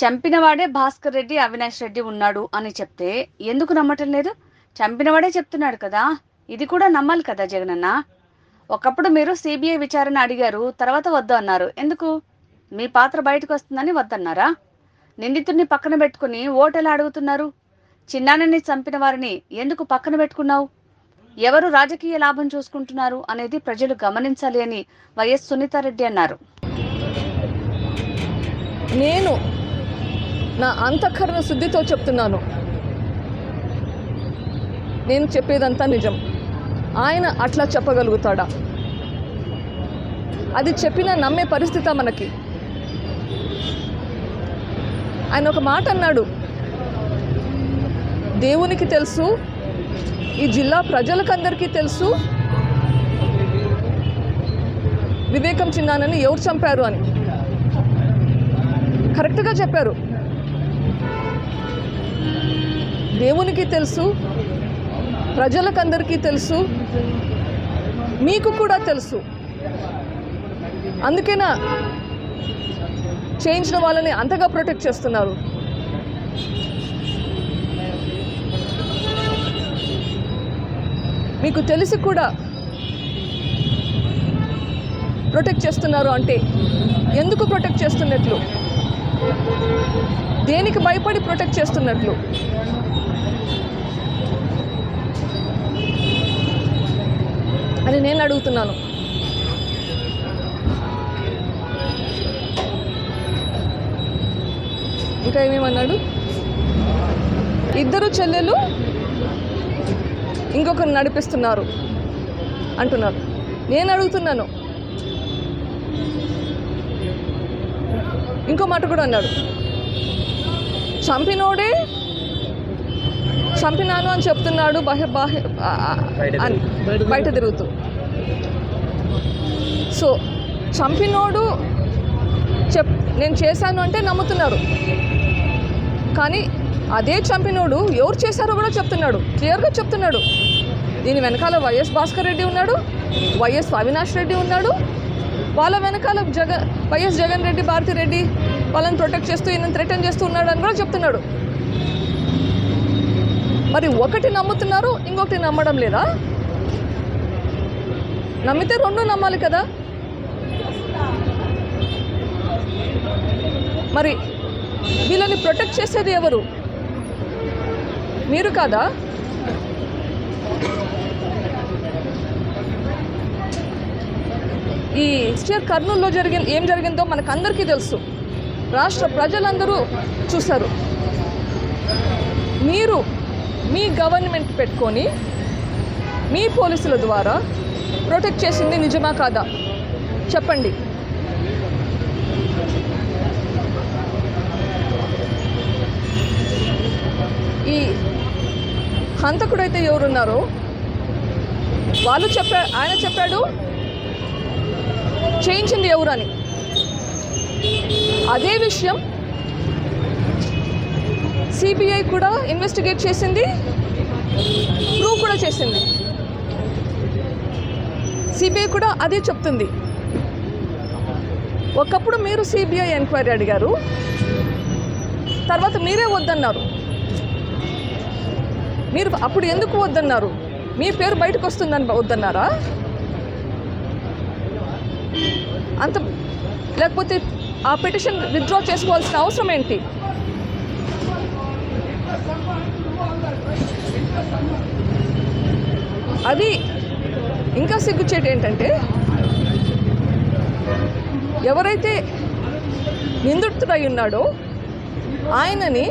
చంపినవాడే భాస్కర్ రెడ్డి, అవినాష్ రెడ్డి ఉన్నాడు అని చెప్తే ఎందుకు నమ్మటం లేదు? చంపినవాడే చెప్తున్నాడు కదా. ఇది కూడా నమ్మాలి కదా జగనన్న. ఒకప్పుడు మీరు సిబిఐ విచారణ అడిగారు, తర్వాత వద్దు అన్నారు. ఎందుకు? మీ పాత్ర బయటకు వస్తుందని వద్దన్నారా? నిందితుడిని పక్కన పెట్టుకుని ఓటెలా అడుగుతున్నారు? చిన్నాన్నని చంపిన వారిని ఎందుకు పక్కన పెట్టుకున్నావు? ఎవరు రాజకీయ లాభం చూసుకుంటున్నారు అనేది ప్రజలు గమనించాలి అని వైఎస్ సునీతారెడ్డి అన్నారు. నేను నా అంతఃకరణ శుద్ధితో చెప్తున్నాను, నేను చెప్పేదంతా నిజం. ఆయన అట్లా చెప్పగలుగుతాడా? అది చెప్పినా నమ్మే పరిస్థితి మనకి. ఆయన ఒక మాట అన్నాడు, దేవునికి తెలుసు, ఈ జిల్లా ప్రజలకందరికీ తెలుసు వివేకం చిన్నానని ఎవరు చంపారు అని. కరెక్ట్గా చెప్పారు. దేవునికి తెలుసు, ప్రజలకందరికీ తెలుసు, మీకు కూడా తెలుసు. అందుకేనా చేయించిన వాళ్ళని అంతగా ప్రొటెక్ట్ చేస్తున్నారు. మీకు తెలిసి కూడా ప్రొటెక్ట్ చేస్తున్నారు అంటే ఎందుకు ప్రొటెక్ట్ చేస్తున్నట్లు? దేనికి భయపడి ప్రొటెక్ట్ చేస్తున్నట్లు? అని నేను అడుగుతున్నాను. ఇంకా ఏమేమన్నాడు? ఇద్దరు చెల్లెలు ఇంకొకరు నడిపిస్తున్నారు అంటున్నారు. నేను అడుగుతున్నాను, ఇంకో మాట కూడా అన్నాడు, చంపినోడే చంపినాను అని చెప్తున్నాడు బయట తిరుగుతూ. సో చంపినోడు నేను చేశాను అంటే నమ్ముతున్నారు, కానీ అదే చంపినోడు ఎవరు చేశారో కూడా చెప్తున్నాడు, క్లియర్గా చెప్తున్నాడు. దీని వెనకాల వైఎస్ భాస్కర్ రెడ్డి ఉన్నాడు, వైఎస్ అవినాష్ రెడ్డి ఉన్నాడు, వాళ్ళ వెనకాల వైఎస్ జగన్ రెడ్డి, భారతి రెడ్డి వాళ్ళని ప్రొటెక్ట్ చేస్తూ ఈయన థ్రెటన్ చేస్తూ ఉన్నాడు అని కూడా చెప్తున్నాడు. మరి ఒకటి నమ్ముతున్నారు, ఇంకొకటి నమ్మడం లేదా? నమ్మితే రెండు నమ్మాలి కదా. మరి వీళ్ళని ప్రొటెక్ట్ చేసేది ఎవరు? మీరు కాదా? ఈ కర్నూలులో ఏం జరిగిందో మనకందరికీ తెలుసు, రాష్ట్ర ప్రజలందరూ చూశారు. మీరు మీ గవర్నమెంట్ పెట్టుకొని మీ పోలీసుల ద్వారా ప్రొటెక్ట్ చేసింది నిజమా కాదా చెప్పండి. ఈ హంతకుడైతే ఎవరున్నారో వాళ్ళు ఆయన చెప్పాడు చేయించింది ఎవరని. అదే విషయం సిబిఐ కూడా ఇన్వెస్టిగేట్ చేసింది, ప్రూవ్ కూడా చేసింది. సిబిఐ కూడా అదే చెప్తుంది. ఒకప్పుడు మీరు సిబిఐ ఎంక్వైరీ అడిగారు, తర్వాత మీరే వద్దన్నారు. మీరు అప్పుడు ఎందుకు వద్దన్నారు? మీ పేరు బయటకు వస్తుందని వద్దన్నారా? అంత లేకపోతే ఆ పిటిషన్ విత్డ్రా చేసుకోవాల్సిన అవసరం ఏంటి? అది ఇంకా సిగ్గుచేటు ఏంటంటే, ఎవరైతే నిందితుడై ఉన్నాడో ఆయనని